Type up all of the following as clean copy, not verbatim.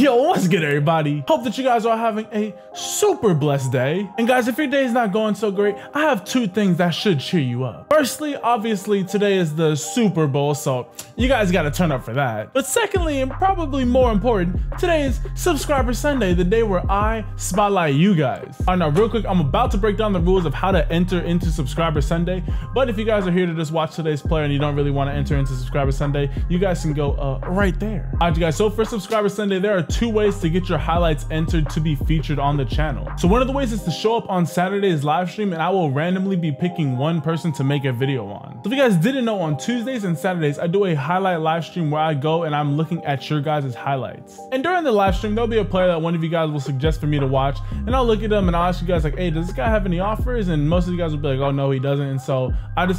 Yo, what's good, everybody? Hope that you guys are having a super blessed day. And guys, if your day is not going so great, I have two things that should cheer you up. Firstly, obviously, today is the Super Bowl, so you guys got to turn up for that. But secondly, and probably more important, today is Subscriber Sunday, the day where I spotlight you guys. All right, now real quick, I'm about to break down the rules of how to enter into Subscriber Sunday. But if you guys are here to just watch today's player and you don't really want to enter into Subscriber Sunday, you guys can go right there. All right, you guys, so for Subscriber Sunday, there are two ways to get your highlights entered to be featured on the channel. So one of the ways is to show up on Saturday's live stream, and I will randomly be picking one person to make a video on. So if you guys didn't know, on Tuesdays and Saturdays, I do a highlight live stream where I go and I'm looking at your guys' highlights. And during the live stream, there'll be a player that one of you guys will suggest for me to watch, and I'll look at them and I'll ask you guys like, hey, does this guy have any offers? And most of you guys will be like, oh no, he doesn't. And so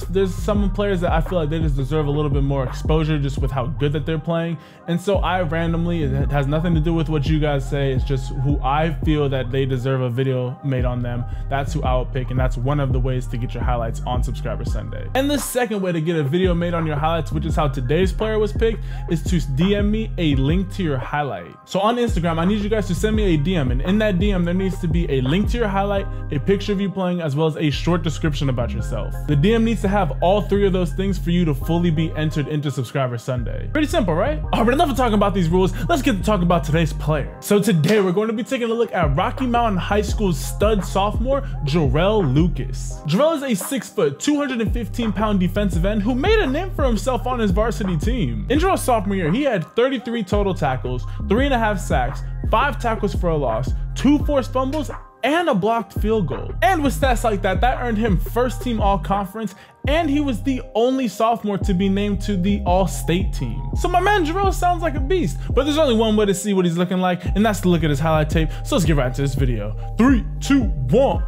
there's some players that I feel like they just deserve a little bit more exposure just with how good that they're playing. And so I randomly, it has nothing to do with what you guys say, it's just who I feel that they deserve a video made on them. That's who I will pick, and that's one of the ways to get your highlights on Subscriber Sunday. And the second way to get a video made on your highlights, which is how today's player was picked, is to DM me a link to your highlight. So on Instagram, I need you guys to send me a DM, and in that DM there needs to be a link to your highlight, a picture of you playing, as well as a short description about yourself. The DM needs to have all three of those things for you to fully be entered into Subscriber Sunday. Pretty simple, right? All right, enough of talking about these rules. Let's get to talk about today's player. So today we're going to be taking a look at Rocky Mountain High School's stud sophomore, Jarell Lucas. Jarell is a 6 foot, 215 pound defensive end who made a name for himself on his varsity team. In Jarell's sophomore year, he had 33 total tackles, 3.5 sacks, 5 tackles for a loss, 2 forced fumbles, and a blocked field goal. And with stats like that, that earned him first team all conference, and he was the only sophomore to be named to the all-state team. So my man Jarell sounds like a beast, but there's only one way to see what he's looking like, and that's to look at his highlight tape. So let's get right into this video. 3, 2, 1.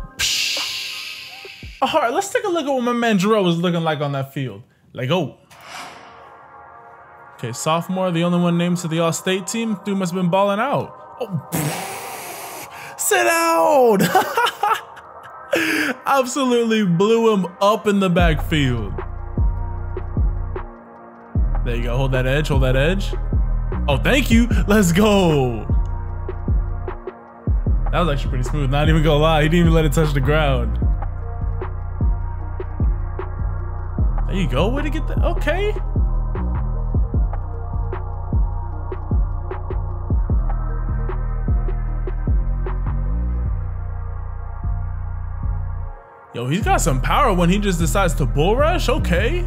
All right, let's take a look at what my man Jarell was looking like on that field. Like, oh. Okay, sophomore, the only one named to the all-state team. Dude must have been balling out. Oh. Sit down! Absolutely blew him up in the backfield. There you go, hold that edge, hold that edge. Oh, thank you, let's go. That was actually pretty smooth, not even gonna lie, he didn't even let it touch the ground. There you go, way to get that, okay. Yo, he's got some power when he just decides to bull rush. Okay.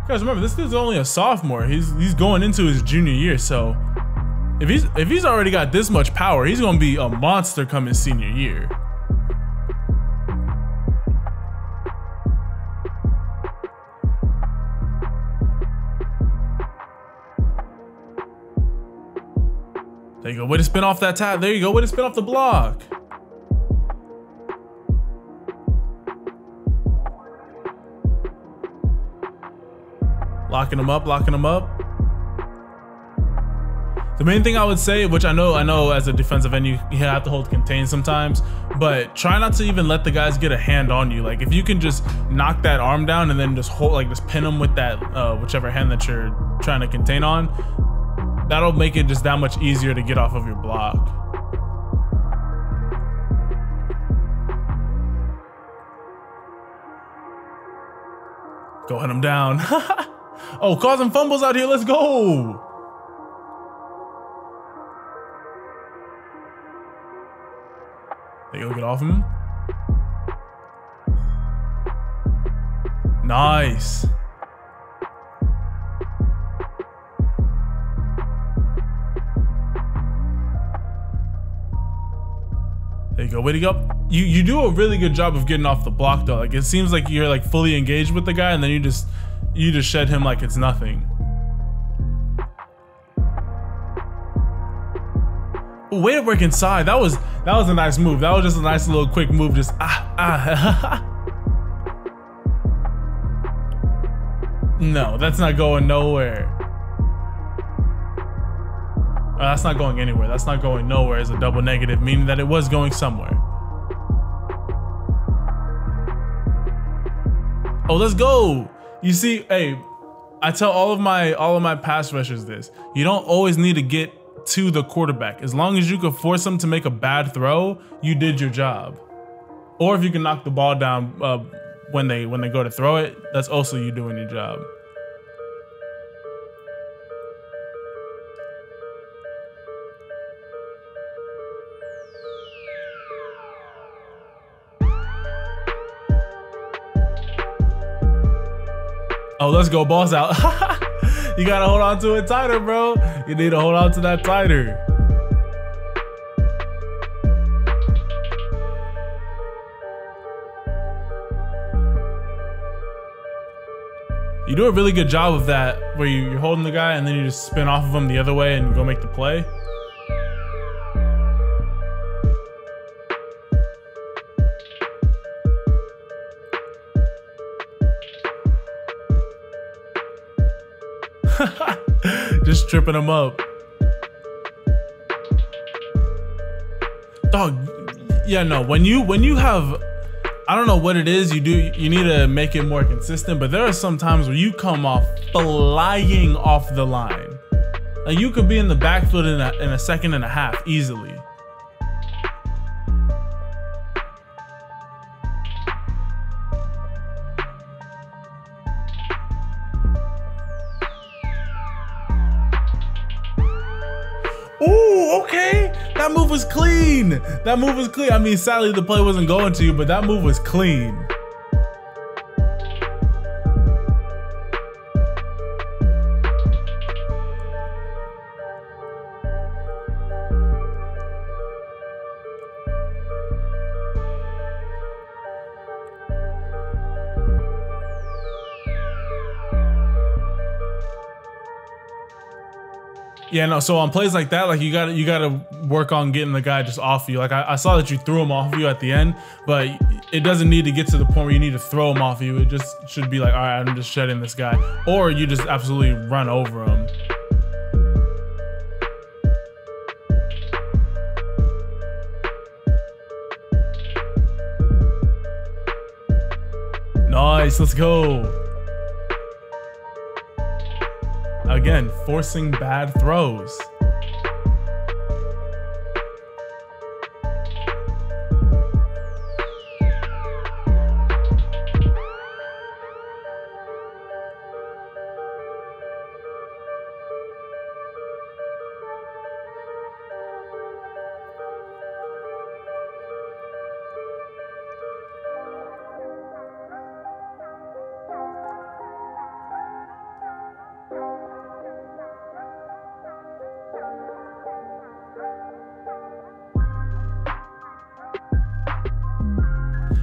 Guys, remember, this dude's only a sophomore. He's going into his junior year, so if he's already got this much power, he's gonna be a monster coming senior year. There you go. Way to spin off that tap. There you go. Way to spin off the block. Locking him up, locking him up. The main thing I would say, which I know as a defensive end, you have to hold contained sometimes, but try not to even let the guys get a hand on you. Like if you can just knock that arm down and then just hold, like just pin them with that, whichever hand that you're trying to contain on, that'll make it just that much easier to get off of your block. Go hunt him down. Oh, causing fumbles out here. Let's go. There you go. Get off him. Nice. There you go. Way to go. You do a really good job of getting off the block though. Like it seems like you're like fully engaged with the guy, and then you just shed him like it's nothing. Ooh, way to work inside. That was a nice move. That was just a nice little quick move. Just No, that's not going nowhere. That's not going anywhere. That's not going nowhere as a double negative, meaning that it was going somewhere. Oh, let's go. You see, hey, I tell all of my pass rushers this. You don't always need to get to the quarterback. As long as you could force them to make a bad throw, you did your job. Or if you can knock the ball down when they go to throw it, that's also you doing your job. Oh, let's go, ball's out. You gotta hold on to it tighter, bro. You need to hold on to that tighter. You do a really good job of that, where you're holding the guy and then you just spin off of him the other way and go make the play. Just tripping him up. Dog, yeah, no, when you have, I don't know what it is you need to make it more consistent, but there are some times where you come off flying off the line. Like you could be in the backfield in a second and a half easily. Ooh, okay. That move was clean. That move was clean. I mean, sadly, the play wasn't going to you, but that move was clean. Yeah, no, so on plays like that, like you gotta work on getting the guy just off you. Like I saw that you threw him off you at the end, but it doesn't need to get to the point where you need to throw him off you. It just should be like, all right, I'm just shedding this guy. Or you just absolutely run over him. Nice, let's go. Again, forcing bad throws.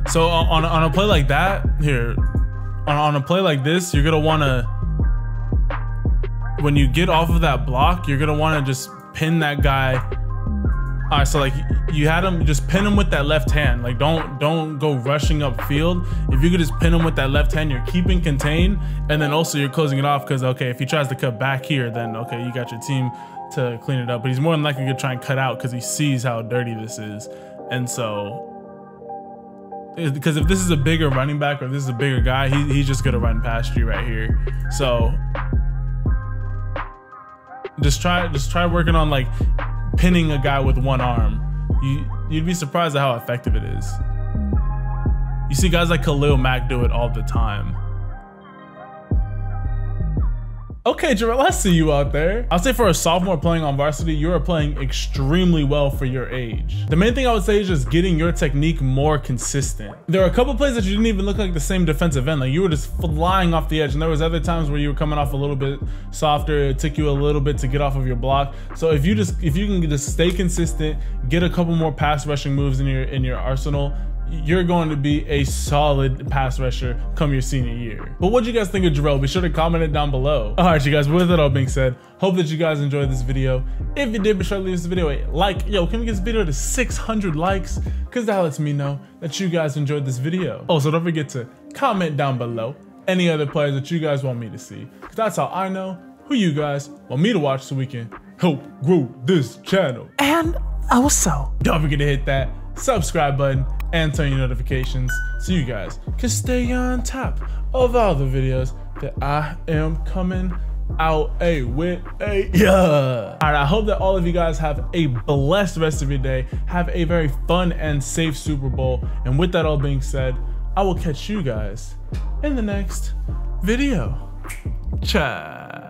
So on a play like that, on a play like this, you're gonna wanna, when you get off of that block, you're gonna wanna just pin that guy. All right, so like you had him, just pin him with that left hand. Like don't go rushing upfield. If you could just pin him with that left hand, you're keeping contained, and then also you're closing it off, because okay, if he tries to cut back here, then okay, you got your team to clean it up. But he's more than likely gonna try and cut out because he sees how dirty this is, and so. Because if this is a bigger running back or this is a bigger guy, he's just gonna run past you right here. So just try working on like pinning a guy with one arm. You'd be surprised at how effective it is. You see guys like Khalil Mack do it all the time. Okay, Jarell, I see you out there. I'll say for a sophomore playing on varsity, you are playing extremely well for your age. The main thing I would say is just getting your technique more consistent. There are a couple plays that you didn't even look like the same defensive end. Like you were just flying off the edge, and there was other times where you were coming off a little bit softer. It took you a little bit to get off of your block. So if you can just stay consistent, get a couple more pass rushing moves in your arsenal, you're going to be a solid pass rusher come your senior year. But what do you guys think of Jarell? Be sure to comment it down below. All right, you guys, with that all being said, hope that you guys enjoyed this video. If you did, be sure to leave this video a like. Yo, can we get this video to 600 likes? Because that lets me know that you guys enjoyed this video. Also, don't forget to comment down below any other players that you guys want me to see, because that's how I know who you guys want me to watch so we can help grow this channel. And also, don't forget to hit that subscribe button and turn your notifications so you guys can stay on top of all the videos that I am coming out with a yeah. All right, I hope that all of you guys have a blessed rest of your day. Have a very fun and safe Super Bowl. And with that all being said, I will catch you guys in the next video. Ciao.